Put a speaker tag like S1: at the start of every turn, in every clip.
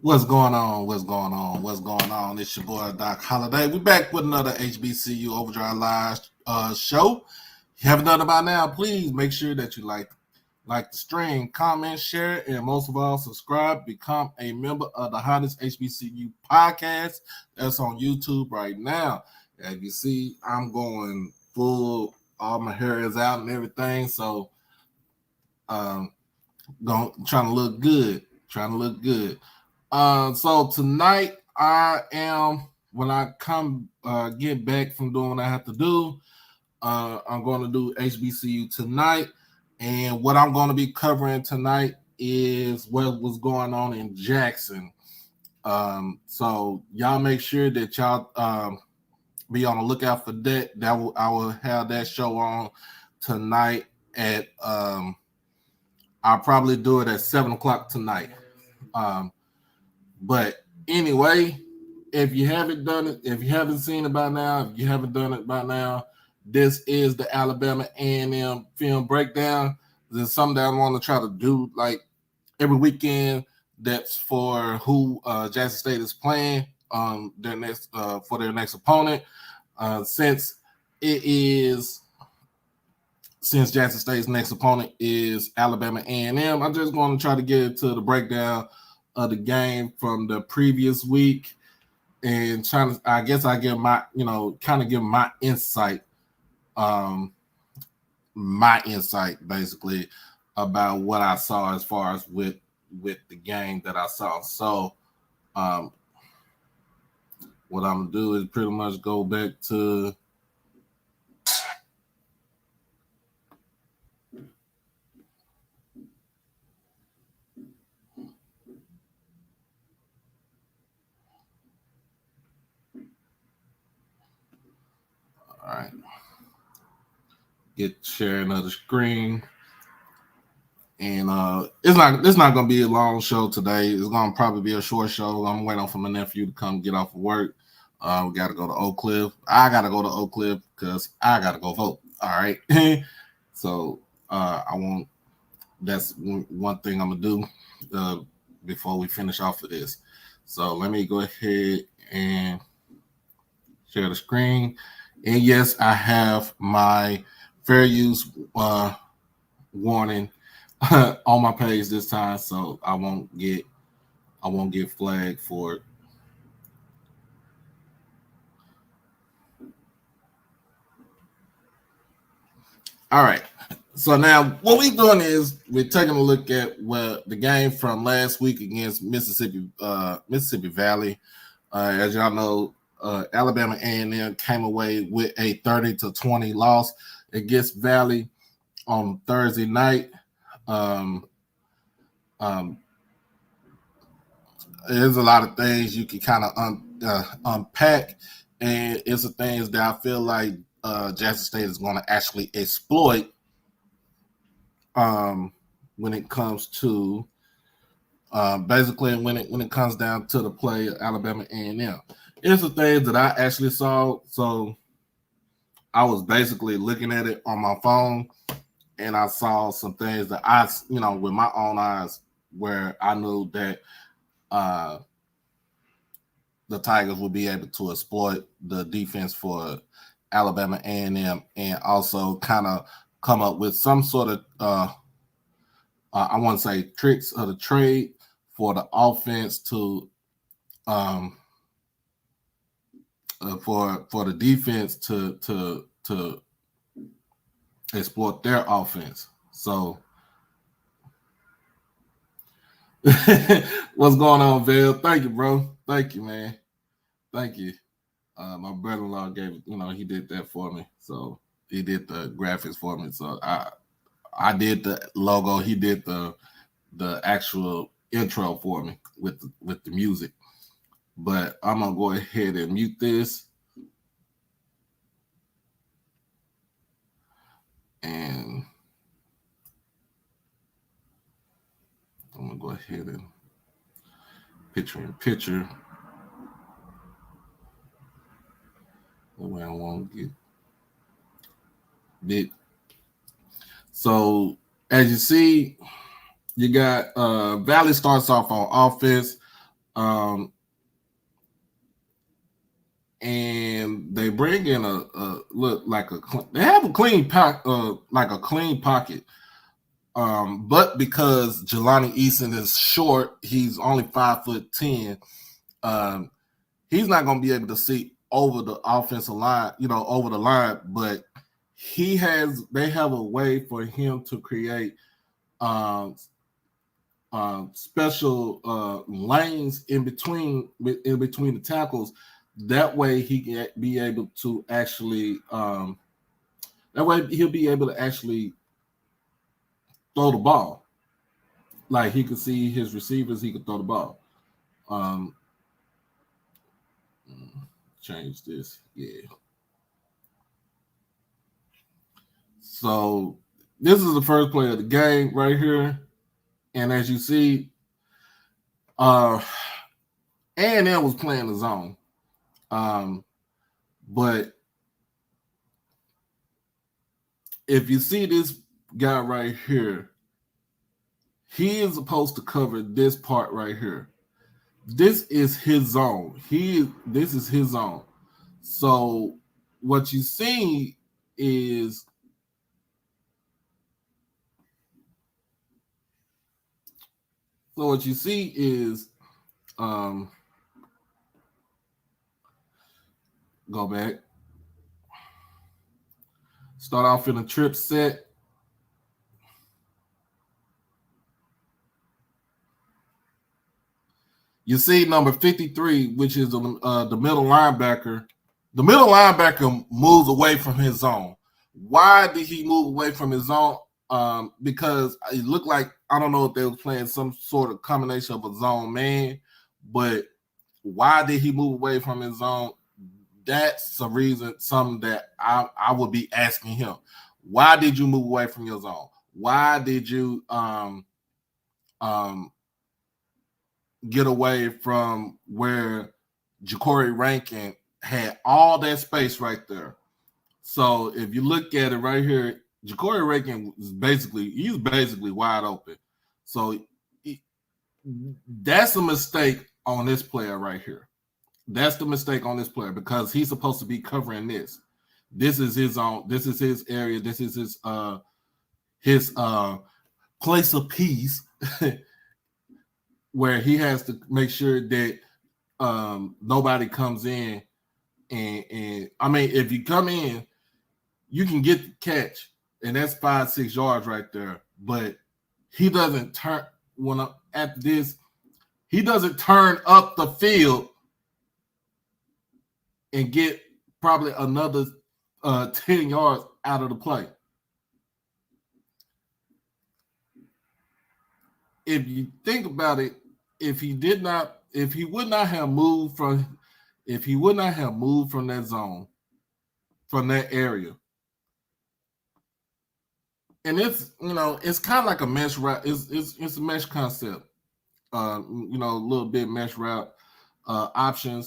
S1: What's going on? What's going on? What's going on? It's your boy Doc Holiday. We back with another HBCU OverDrive Live show. If you haven't done it by now, please make sure that you like the stream, comment, share, and most of all, subscribe. Become a member of the hottest HBCU podcast that's on YouTube right now. As you see, I'm going full. All my hair is out and everything, so um, trying to look good. Trying to look good. So tonight I am when I come get back from doing what I have to do. I'm going to do HBCU tonight, and what I'm going to be covering tonight is what was going on in Jackson. So y'all make sure that y'all be on the lookout for that. I will have that show on tonight at I'll probably do it at 7 o'clock tonight. But anyway, if you haven't done it, if you haven't seen it by now, if you haven't done it by now, this is the Alabama A&M film breakdown. This is something that I want to try to do like every weekend. That's for who Jackson State is playing their next for their next opponent. Since Jackson State's next opponent is Alabama A&M, I'm just going to try to get into the breakdown of the game from the previous week and trying to, I guess I give my, kind of give my insight basically about what I saw as far as with the game that I saw. So what I'm gonna do is pretty much go back to all right. Get sharing of the screen. And it's not gonna be a long show today. It's gonna probably be a short show. I'm waiting for my nephew to come get off of work. We gotta go to Oak Cliff. I gotta go to Oak Cliff because I gotta go vote. All right. So I won't. That's one thing I'm gonna do before we finish off of this. So let me go ahead and share the screen. And yes, I have my fair use warning on my page this time, so I won't get flagged for it. All right. So now what we're doing is we're taking a look at the game from last week against Mississippi Valley. As y'all know, Alabama A&M came away with a 30-20 loss against Valley on Thursday night. There's a lot of things you can kind of unpack, and it's the things that I feel like Jackson State is going to actually exploit when it comes to basically when it comes down to the play of Alabama A&M. It's the things that I actually saw. So I was basically looking at it on my phone, and I saw some things that I, with my own eyes, where I knew that the Tigers will be able to exploit the defense for Alabama A&M and also kind of come up with some sort of I want to say tricks of the trade for the offense to for the defense to exploit their offense. So what's going on, Vail? Thank you, bro. Thank you, man. Thank you. My brother-in-law he did that for me. So he did the graphics for me. So I did the logo. He did the actual intro for me with the music. But I'm gonna go ahead and mute this. And I'm gonna go ahead and picture. The way I want to get big. So as you see, you got Valley starts off on offense. And they bring in a look like they have a clean pack, like a clean pocket. But because Jelani Eason is short, he's only 5'10". He's not going to be able to see over the offensive line, over the line. But they have a way for him to create special lanes in between the tackles. That way he can be able to actually that way he'll be able to actually throw the ball. Like he could see his receivers, he could throw the ball. Change this. Yeah. So this is the first play of the game right here. And as you see, A&M was playing the zone. But if you see this guy right here, he is supposed to cover this part right here. This is his zone. This is his zone. So what you see is go back. Start off in a trip set. You see number 53, which is the middle linebacker. The middle linebacker moves away from his zone. Why did he move away from his zone? Because it looked like, I don't know if they were playing some sort of combination of a zone man, but why did he move away from his zone? That's the reason, something that I would be asking him. Why did you move away from your zone? Why did you get away from where Ja'Cory Rankin had all that space right there? So if you look at it right here, Ja'Cory Rankin is basically wide open. So that's a mistake on this player right here. That's the mistake on this player because he's supposed to be covering this. This is his own. This is his area. This is his place of peace where he has to make sure that nobody comes in. And I mean, if you come in, you can get the catch, and that's 5-6 yards right there. But he doesn't turn after this. He doesn't turn up the field and get probably another 10 yards out of the play. If you think about it, if he would not have moved from that zone, from that area, and it's kind of like a mesh route. It's a mesh concept. A little bit mesh route, option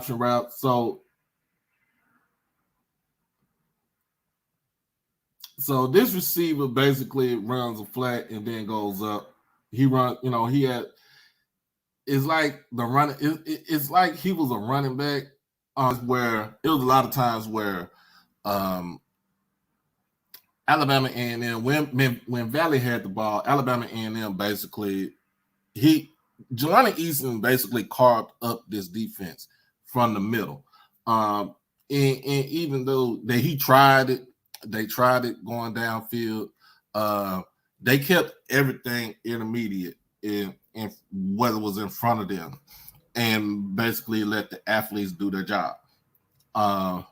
S1: route. So this receiver basically runs a flat and then goes up. He run, it's like the running. It's like he was a running back. Where it was a lot of times where Alabama A&M, when Valley had the ball, Alabama A&M basically Jelani Eason basically carved up this defense from the middle. And even though they tried it going downfield. They kept everything intermediate in what was in front of them, and basically let the athletes do their job. I'm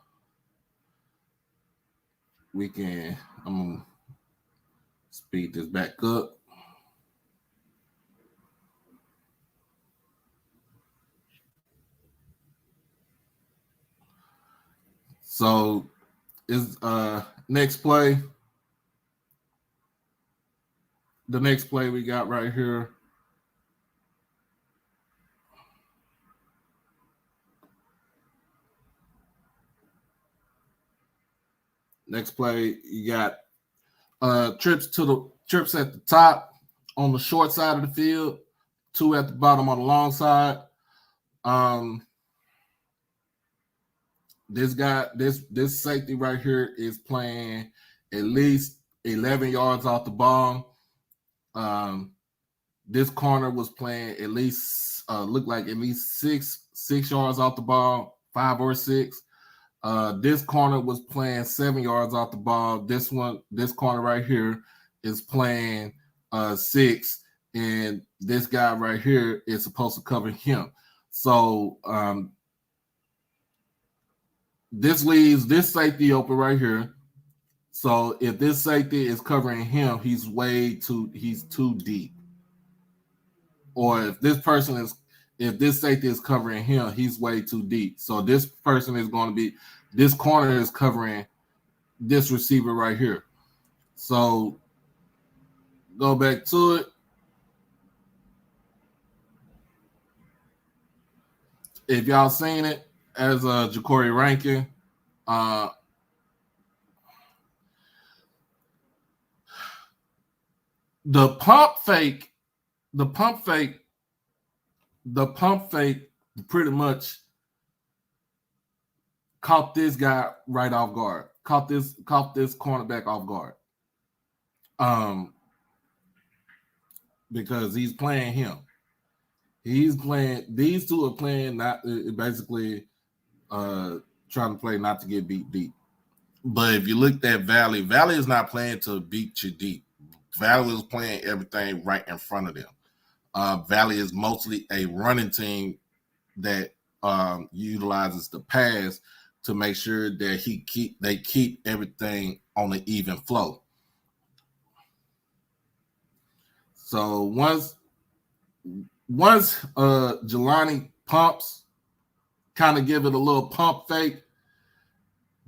S1: gonna speed this back up. So is next play. The next play we got right here. Next play, you got trips at the top on the short side of the field. two at the bottom on the long side. This guy, this safety right here is playing at least 11 yards off the ball. This corner was playing at least looked like at least six yards off the ball, 5 or 6. This corner was playing 7 yards off the ball. This corner right here is playing 6, and this guy right here is supposed to cover him. So this leaves this safety open right here. So if this safety is covering him, he's too deep. Or if this safety is covering him, he's way too deep. So this corner is covering this receiver right here. So go back to it. If y'all seen it as Ja'Cory Rankin, the pump fake pretty much caught this guy right off guard. Caught this cornerback off guard. Because he's playing him. These two are playing not basically trying to play not to get beat deep. But if you looked at Valley is not playing to beat you deep. Valley is playing everything right in front of them. Valley is mostly a running team that utilizes the pass to make sure that they keep everything on an even flow. So once Jelani pumps, kind of give it a little pump fake,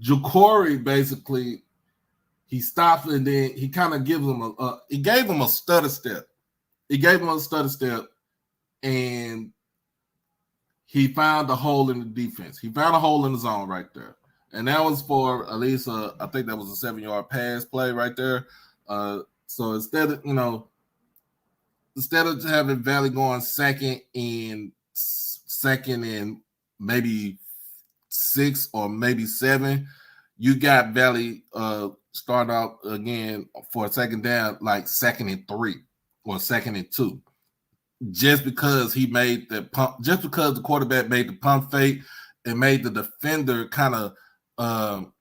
S1: Ja'Cory basically he stops and then he kind of gives him he gave him a stutter step. And he found a hole in the defense. He found a hole in the zone right there. And that was for at least I think that was a 7-yard pass play right there. So instead of having Valley going second and maybe 6 or maybe 7, you got Valley start out again for a second down, like 2nd and 3 or 2nd and 2. Just because he made the pump, just because the quarterback made the pump fake and made the defender kind of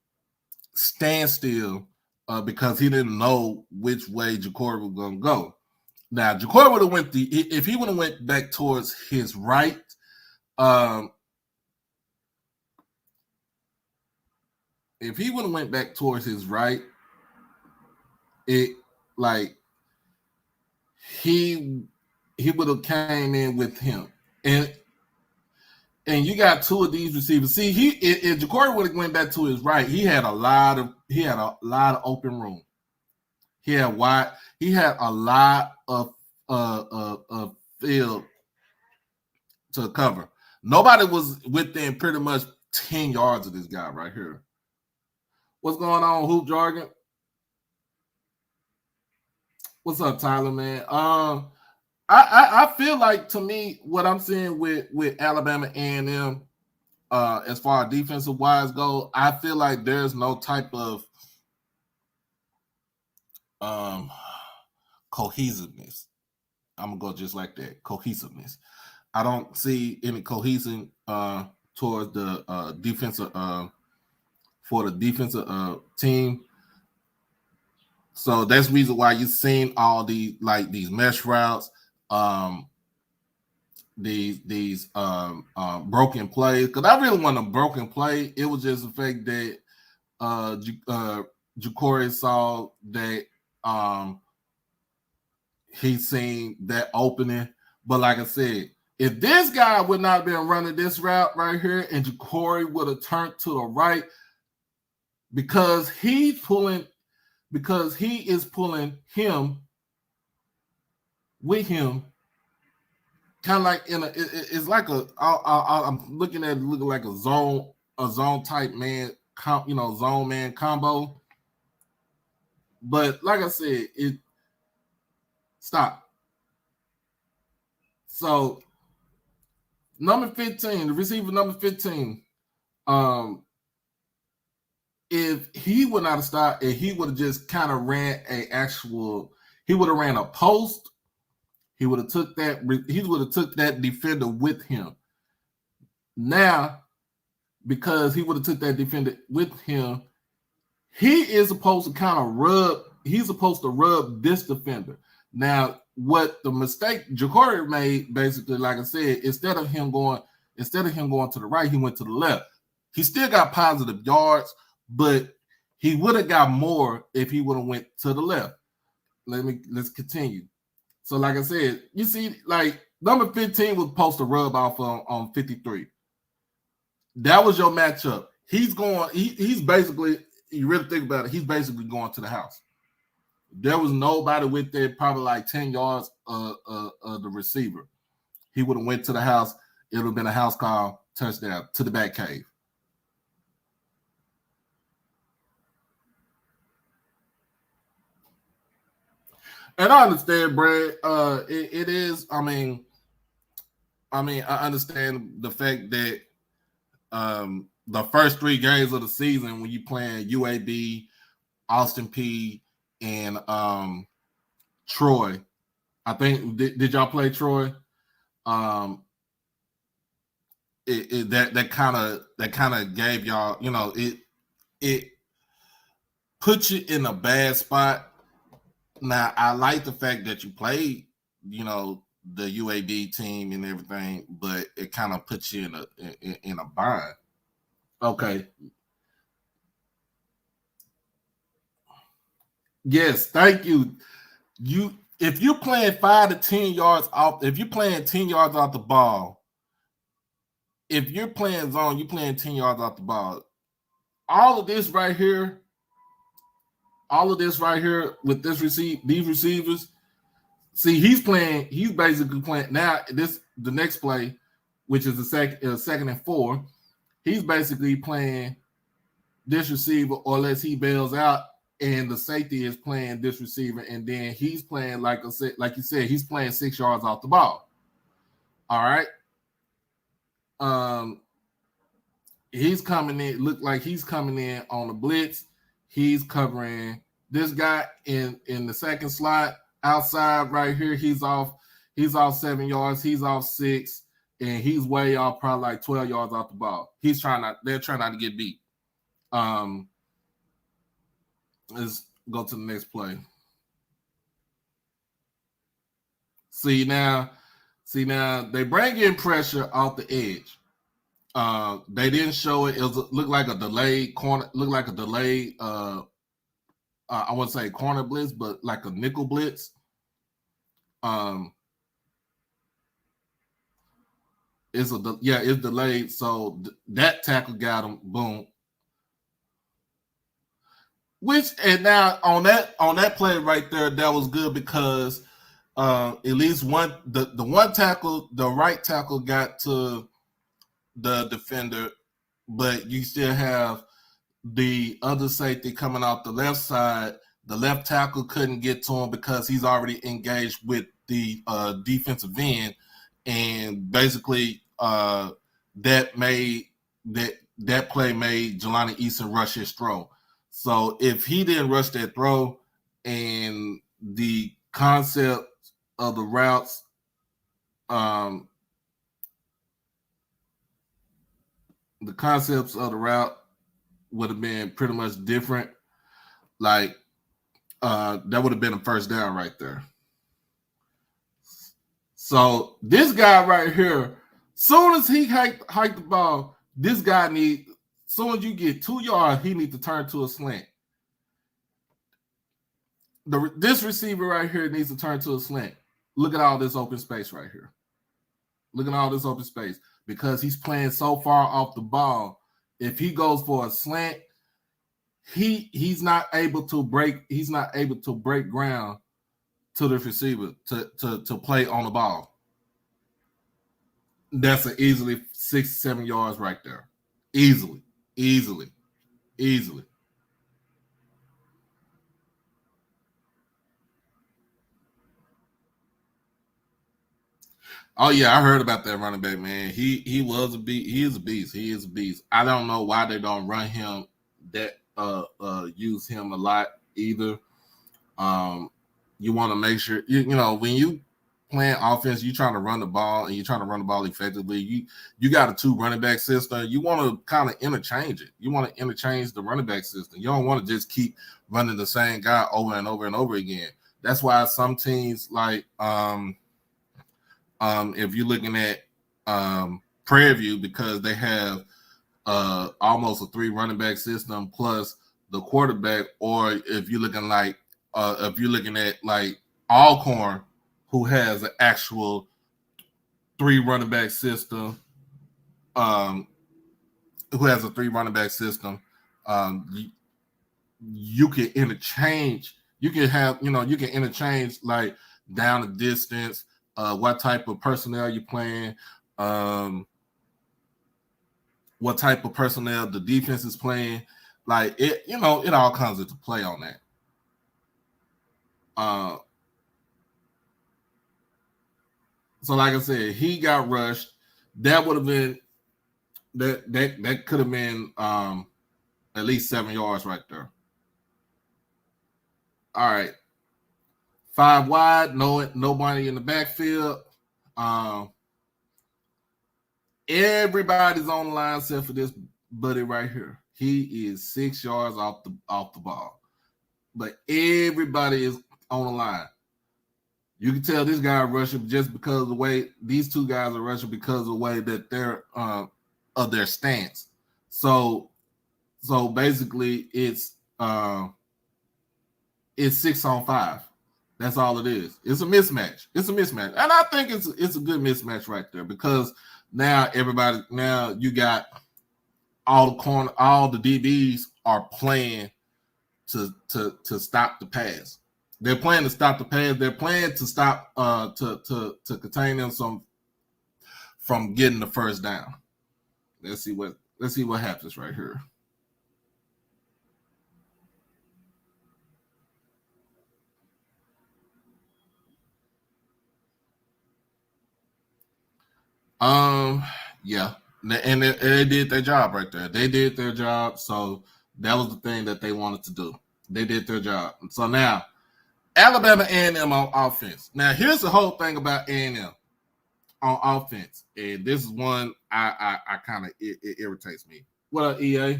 S1: stand still because he didn't know which way Ja'Cory was going to go. Now, Ja'Cory would have if he would have went back towards his right, if he would have went back towards his right, he would have came in with him. And you got two of these receivers. See, if Ja'Cory would have went back to his right, he had a lot of open room. He had a lot of field to cover. Nobody was within pretty much 10 yards of this guy right here. What's going on, Hoop Jargon? What's up, Tyler, man? I feel like, to me, what I'm seeing with Alabama A&M, as far as defensive wise go, I feel like there's no type of cohesiveness. I'm gonna go just like that, cohesiveness. I don't see any cohesion towards the defensive for the defensive team. So that's the reason why you've seen all these mesh routes, these broken plays. Because I really want a broken play. It was just the fact that Ja'Cory saw that he's seen that opening. But like I said, if this guy would not have been running this route right here and Ja'Cory would have turned to the right, because he is pulling him with him, kind of like it's like I'm looking at it looking like a zone type man, zone man combo. But like I said, stop. So number 15, the receiver number 15, if he would not have stopped and he would have just kind of ran he would have ran a post, he would have took that defender with him. Now, because he would have took that defender with him, he is supposed to kind of he's supposed to rub this defender. Now, what the mistake Ja'Cory made, basically, like I said, instead of him going to the right, he went to the left. He still got positive yards, but he would have got more if he would have went to the left. Let's continue. So, like I said, you see, like number 15 was supposed to rub off on 53. That was your matchup. He's basically, you really think about it, he's basically going to the house. There was nobody with there, probably like 10 yards of the receiver. He would have went to the house. It would have been a house call, touchdown to the back cave. And I understand, Brad. It is. I mean, I understand the fact that the first 3 games of the season, when you playing UAB, Austin Peay, and Troy. I think did y'all play Troy? That kind of gave y'all, it put you in a bad spot. Now, I like the fact that you played, the UAB team and everything, but it kind of puts you in a bind. Okay. Yes, thank you. If you're playing 5 to 10 yards off, if you're playing 10 yards off the ball, if you're playing zone, you're playing 10 yards off the ball. All of this right here with these receivers, see, he's basically playing now. The next play, which is the second and 4, he's basically playing this receiver, or unless he bails out, and the safety is playing this receiver, and then he's playing, like you said, he's playing 6 yards off the ball. All right. He's coming in, look like he's coming in on the blitz. He's covering this guy in the second slot outside right here. He's off 7 yards. He's off 6, and he's way off, probably like 12 yards off the ball. They're trying not to get beat. Let's go to the next play. See now, they bring in pressure off the edge. They didn't show it. It looked like a delayed corner. Looked like a delayed. I wouldn't say corner blitz, but like a nickel blitz. It's delayed. So that tackle got him. Boom. And now on that play right there, that was good because at least the one tackle, the right tackle got to the defender, but you still have the other safety coming off the left side. The left tackle couldn't get to him because he's already engaged with the defensive end, and basically that play made Jelani Easton rush his throw. So if he didn't rush that throw, and the concept of the routes, the concepts of the route would have been pretty much different. Like that would have been a first down right there. So this guy right here, soon as he hiked the ball, this guy soon as you get 2 yards, he needs to turn to a slant. This receiver right here needs to turn to a slant. Look at all this open space right here. Look at all this open space because he's playing so far off the ball. If he goes for a slant, he's not able to break ground to the receiver to play on the ball. That's an easily 6-7 yards right there. Easily. Oh yeah, I heard about that running back, man. He was a beast. He is a beast. He is a beast. I don't know why they don't run him that use him a lot either. Um, you want to make sure you know when you playing offense, you trying to run the ball and you trying to run the ball effectively. You got a two running back system. You want to kind of interchange it. You want to interchange the running back system. You don't want to just keep running the same guy over and over and over again. That's why some teams like if you're looking at Prairie View, because they have almost a three running back system plus the quarterback, or if you're looking at like Alcorn, who has an actual three running back system, um, who has a three running back system, you can interchange. You can have, you can interchange like down the distance, what type of personnel you're playing, what type of personnel the defense is playing. Like it, it all comes into play on that. So like I said, he got rushed. That would have been that could have been at least 7 yards right there. All right. 5 wide, nobody in the backfield. Everybody's on the line except for this buddy right here. He is 6 yards off the ball. But everybody is on the line. You can tell this guy rushing just because of the way these two guys are rushing, because of the way that they're of their stance. So basically it's 6-on-5. That's all it is. It's a mismatch. And I think it's a good mismatch right there, because now you got all the DBs are playing to stop the pass. They're playing to stop the pass. They're playing to stop to contain them from getting the first down. Let's see what happens right here. Yeah, and they did their job right there. They did their job, so that was the thing that they wanted to do. They did their job. So now, Alabama A&M on offense. Now, here's the whole thing about A&M on offense, and this is one I kind of it irritates me. What up, EA?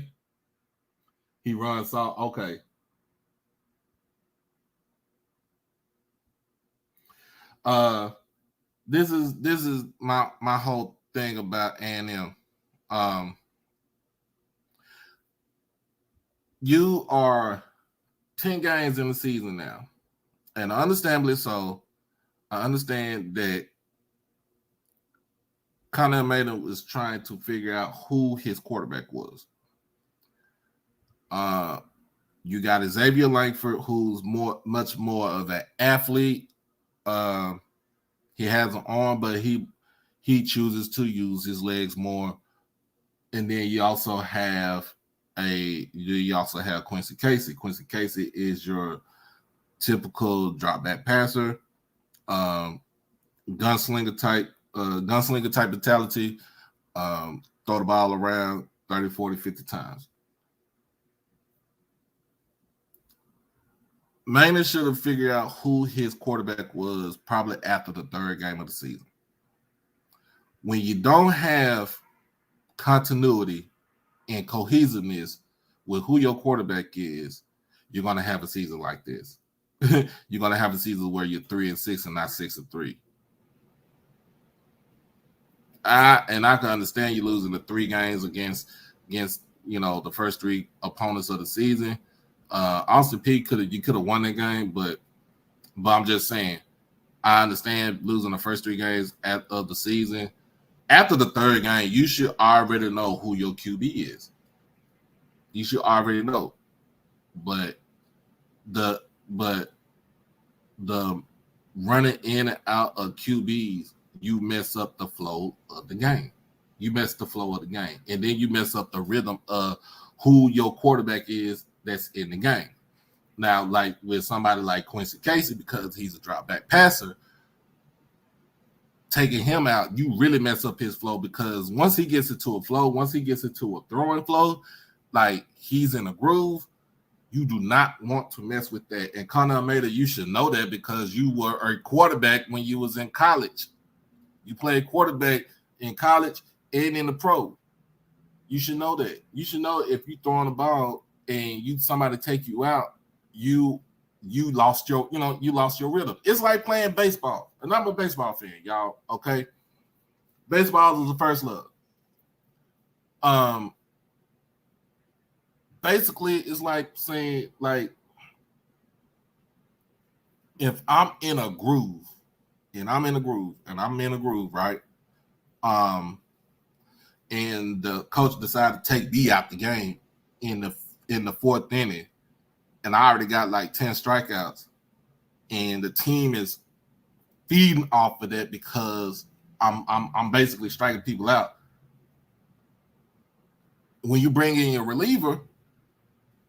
S1: He runs off. Okay. This is my whole thing about A&M. You are 10 games in the season now, and understandably so. I understand that Connor Maiden was trying to figure out who his quarterback was. You got Xavier Langford, who's much more of an athlete. He has an arm, but he chooses to use his legs more. And then you also have Quincy Casey. Quincy Casey is your typical drop back passer, gunslinger type mentality. Throw the ball around 30, 40, 50 times. Maynard should have figured out who his quarterback was probably after the third game of the season. When you don't have continuity and cohesiveness with who your quarterback is, you're going to have a season like this. You're going to have a season where you're 3-6 and not 6-3. I can understand you losing the 3 games against the first 3 opponents of the season. Austin Peay you could have won that game, but I'm just saying, I understand losing the first 3 games of the season. After the third game, you should already know who your QB is. You should already know. But the running in and out of QBs, you mess up the flow of the game. And then you mess up the rhythm of who your quarterback is that's in the game. Now, like with somebody like Quincy Casey, because he's a drop back passer, taking him out, you really mess up his flow, because once he gets into a flow, once he gets into a throwing flow, like he's in a groove, you do not want to mess with that. And Connor Almeida, you should know that, because you were a quarterback when you was in college. You played quarterback in college and in the pro. You should know that. You should know if you throwing the ball and somebody take you out, you lost your rhythm. It's like playing baseball. And I'm a baseball fan, y'all. Okay. Baseball is the first love. Basically, it's like saying, like, if I'm in a groove, right? And the coach decided to take me out the game in the fourth inning, and I already got like 10 strikeouts, and the team is feeding off of that because I'm basically striking people out. When you bring in your reliever,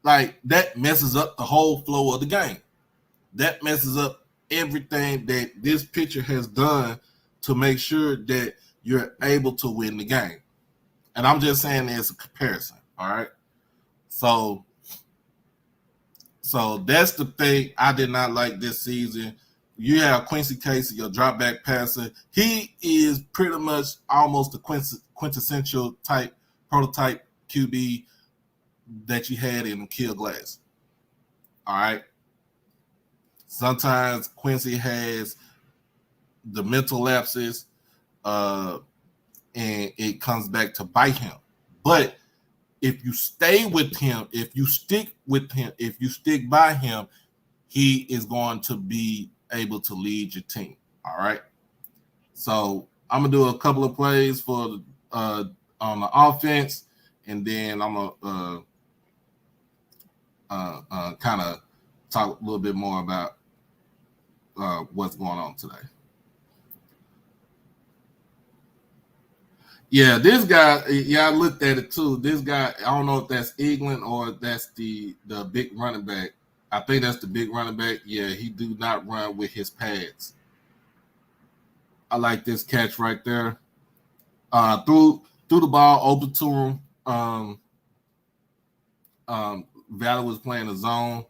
S1: like, that messes up the whole flow of the game. That messes up everything that this pitcher has done to make sure that you're able to win the game. And I'm just saying as a comparison, all right? So that's the thing I did not like this season. You have Quincy Casey, your drop back passer. He is pretty much almost the quintessential prototype QB that you had in Kill Glass. All right. Sometimes Quincy has the mental lapses, and it comes back to bite him. But if you stay with him, if you stick by him, he is going to be able to lead your team. All right. So I'm gonna do a couple of plays for on the offense, and then I'm gonna kind of talk a little bit more about what's going on today. Yeah, this guy, I looked at it too. This guy, I don't know if that's England or that's the big running back. I think that's the big running back. Yeah, he do not run with his pads. I like this catch right there. Threw the ball open to him. Valley was playing the zone.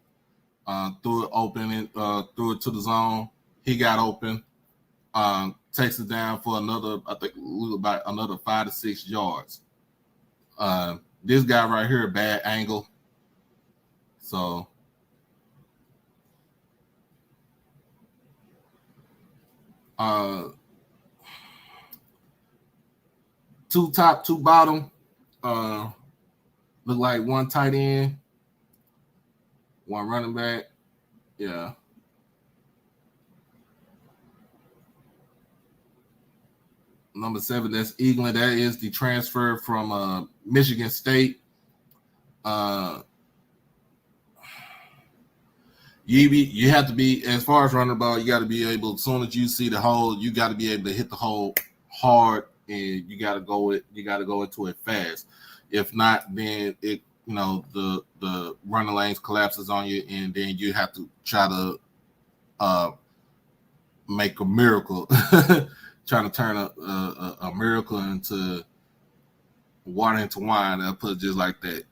S1: Threw it open and threw it to the zone. He got open. Takes it down for another, I think, about another 5 to 6 yards. This guy right here, bad angle. So two top, two bottom. Look like one tight end, one running back. Yeah. Number 7, that's England. That is the transfer from Michigan State. You have to be, as far as running the ball, you got to be able, as soon as you see the hole, you got to be able to hit the hole hard, and you got to go into it fast. If not, then it, the running lanes collapses on you, and then you have to try to make a miracle, trying to turn a miracle into water into wine. I'll put it just like that.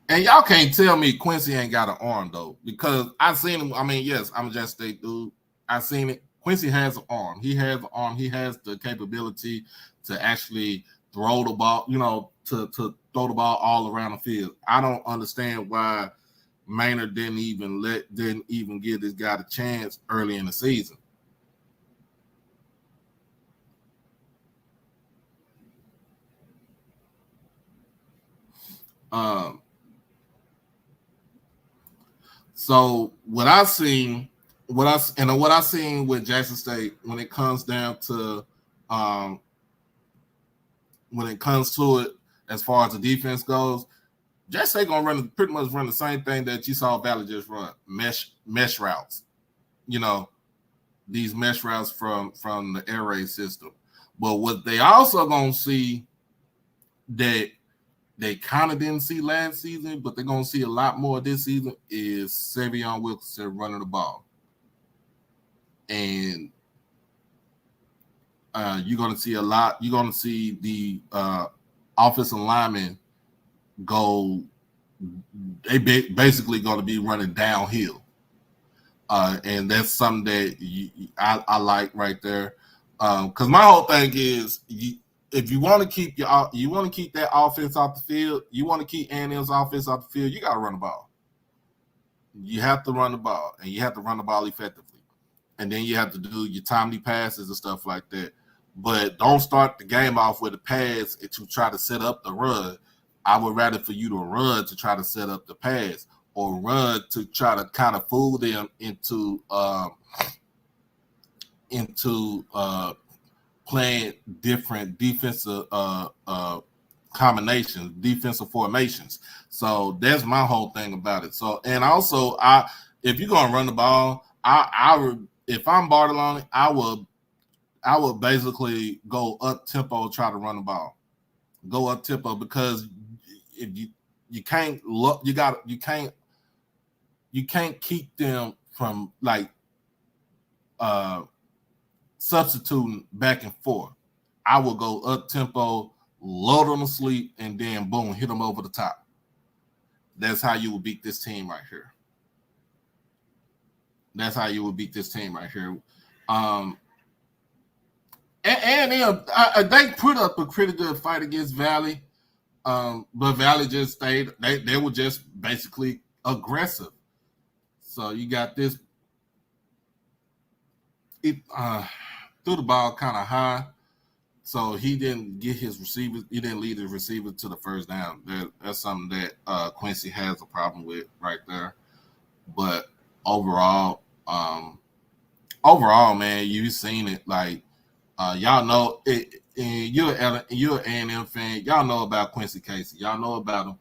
S1: And y'all can't tell me Quincy ain't got an arm, though, because I seen him. I mean, yes, I'm a Jackson State dude. I seen it. Quincy has an arm. He has an arm. He has the capability to actually throw the ball, to throw the ball all around the field. I don't understand why Maynard didn't even give this guy the chance early in the season. So what I seen with Jackson State, when it comes to it, as far as the defense goes, Jackson State gonna pretty much run the same thing that you saw Valley just run, mesh routes. These mesh routes from the air raid system. But what they also gonna see that they kind of didn't see last season, but they're gonna see a lot more this season is Savion Wilkinson running the ball, and you're gonna see a lot. You're gonna see the offensive linemen go. They basically going to be running downhill, and that's something that I like right there. Because my whole thing is, if you want to keep that offense off the field, you want to keep A&M's offense off the field, you got to run the ball. You have to run the ball, and you have to run the ball effectively, and then you have to do your timely passes and stuff like that. But don't start the game off with a pass to try to set up the run. I would rather for you to run to try to set up the pass, or run to try to kind of fool them into playing different defensive combinations, defensive formations. So that's my whole thing about it. So, and also, if you're gonna run the ball, if I'm Bartolone, I would basically go up tempo, try to run the ball, go up tempo, because if you can't look, you can't keep them from like substituting back and forth. I will go up tempo, load them to sleep, and then boom, hit them over the top. That's how you will beat this team right here. That's how you will beat this team right here. And they put up a pretty good fight against Valley. But Valley just stayed. They were just basically aggressive. So you got this. It threw the ball kind of high, so he didn't get his receivers. He didn't lead his receiver to the first down. That's something that Quincy has a problem with right there. But overall, man, you've seen it. Like y'all know it. And you're an A&M fan. Y'all know about Quincy Casey. Y'all know about him,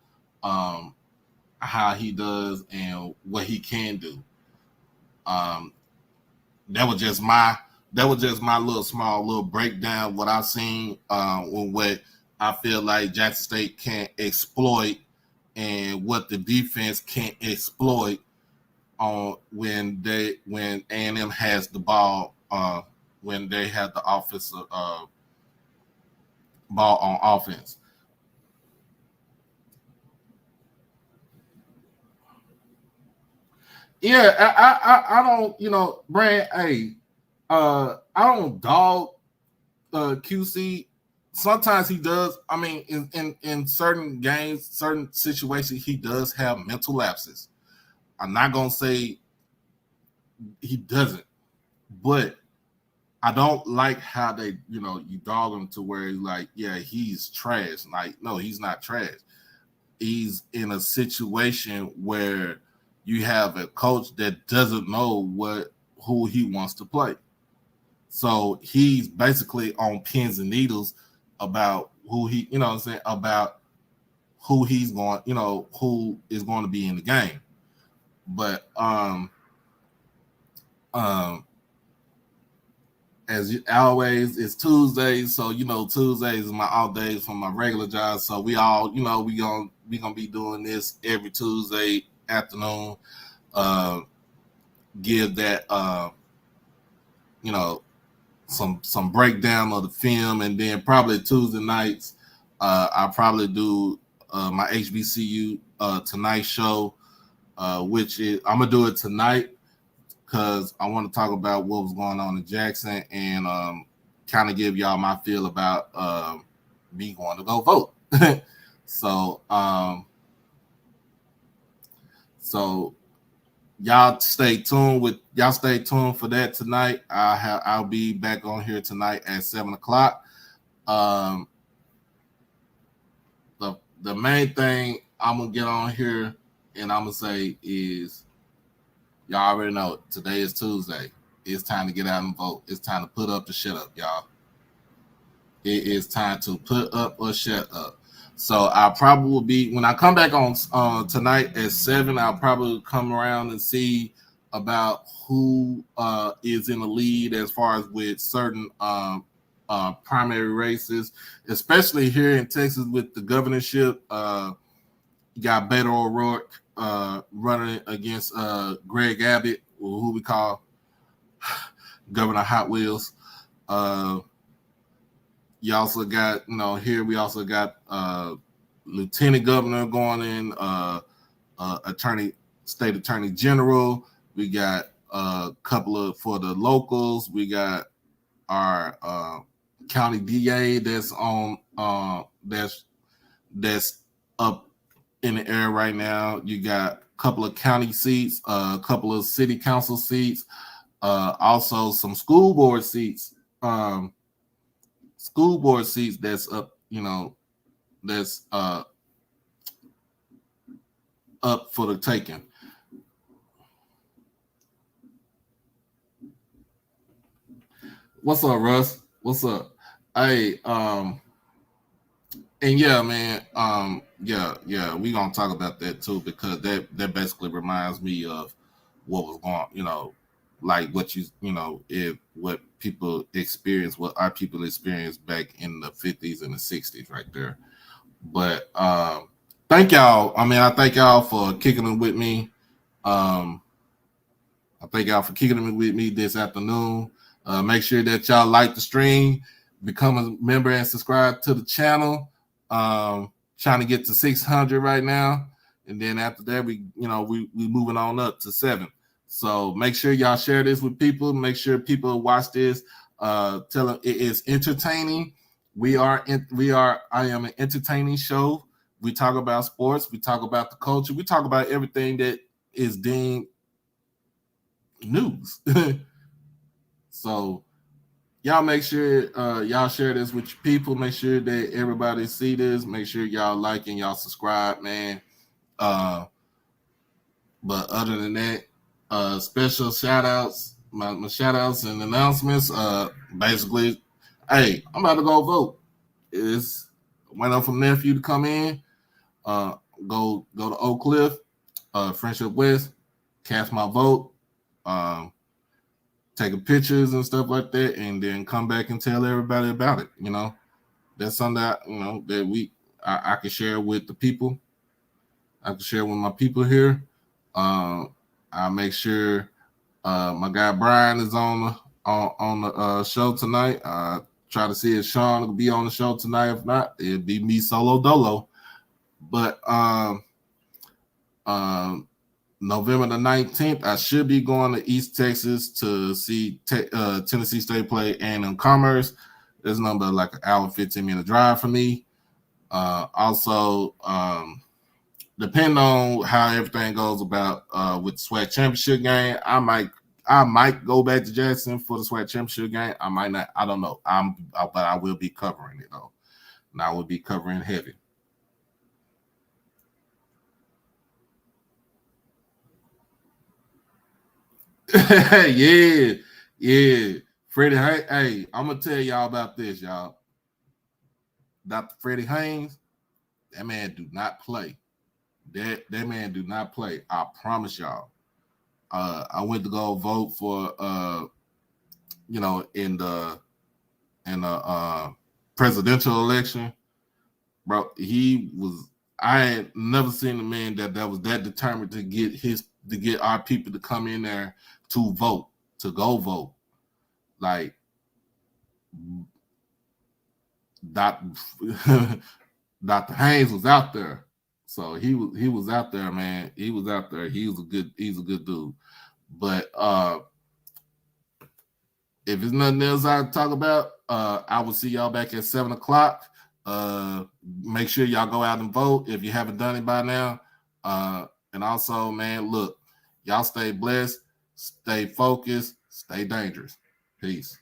S1: how he does and what he can do. That was just my little breakdown. What I've seen, what I feel like Jackson State can't exploit, and what the defense can't exploit on when A&M has the ball, when they have the offensive ball on offense. Yeah, I don't, Brand. Hey, I don't dog QC. Sometimes he does. I mean, in certain games, certain situations, he does have mental lapses. I'm not gonna say he doesn't, but I don't like how they, you dog him to where he's like, yeah, he's trash. Like, no, he's not trash. He's in a situation where you have a coach that doesn't know who he wants to play. So he's basically on pins and needles about who he, about who he's going, who is going to be in the game. But as always, it's Tuesdays, so Tuesdays is my off days from my regular job. So we all, we gonna be doing this every Tuesday afternoon. Give that some breakdown of the film, and then probably Tuesday nights I'll probably do my HBCU Tonight show, which is I'm gonna do it tonight because I want to talk about what was going on in Jackson and kind of give y'all my feel about me going to go vote. So y'all stay tuned for that tonight. I'll be back on here tonight at 7:00. The main thing I'm gonna get on here and I'm gonna say is, y'all already know today is Tuesday. It's time to get out and vote. It's time to put up the shut up, y'all. It is time to put up or shut up. So I probably will be, when I come back on tonight at 7, I'll probably come around and see about who is in the lead as far as with certain primary races, especially here in Texas with the governorship. You got Beto O'Rourke running against Greg Abbott, who we call Governor Hot Wheels. You also got, here we also got Lieutenant Governor going in, State Attorney General. We got a couple of for the locals. We got our county DA that's on that's up in the air right now. You got a couple of county seats, a couple of city council seats, also some school board seats. School board seats that's up, that's up for the taking. What's up, Russ? What's up? Hey, and yeah, man, yeah, we gonna talk about that too, because that basically reminds me of what was going, like what what people experience, what our people experienced back in the 50s and the 60s, right there. But thank y'all. I mean, I thank y'all for kicking it with me. I thank y'all for kicking it with me this afternoon. Make sure that y'all like the stream, become a member, and subscribe to the channel. Trying to get to 600 right now, and then after that, we moving on up to 7. So make sure y'all share this with people. Make sure people watch this. Tell them it is entertaining. I am an entertaining show. We talk about sports. We talk about the culture. We talk about everything that is deemed news. So y'all make sure y'all share this with your people. Make sure that everybody see this. Make sure y'all like and y'all subscribe, man. But other than that, special shout outs, my shout outs and announcements. Basically, hey, I'm about to go vote. It's went up from nephew to come in. Go to Oak Cliff, Friendship West, cast my vote. Taking pictures and stuff like that, and then come back and tell everybody about it. That's something that that I can share with the people. I can share with my people here. I make sure my guy Brian is on the show tonight. Try to see if Sean will be on the show tonight. If not, it'll be me solo dolo. But November the 19th, I should be going to East Texas to see Tennessee State play A&M Commerce. There's number like an hour, 15-minute drive for me. Also, depending on how everything goes about with the SWAC championship game, I might go back to Jackson for the SWAC championship game. I might not. I don't know. But I will be covering it though, and I will be covering heavy. yeah. Freddie, hey, I'm gonna tell y'all about this, y'all. Dr. Freddie Haynes, that man do not play. That man do not play. I promise y'all. I went to go vote for in the presidential election, bro. I had never seen a man that was that determined to get our people to come in there to vote, to go vote. Like Dr. Haynes was out there. So he was out there, man. He was out there. He's a good dude. But if there's nothing else I can talk about, I will see y'all back at 7:00. Make sure y'all go out and vote if you haven't done it by now. And also, man, look, y'all stay blessed, stay focused, stay dangerous. Peace.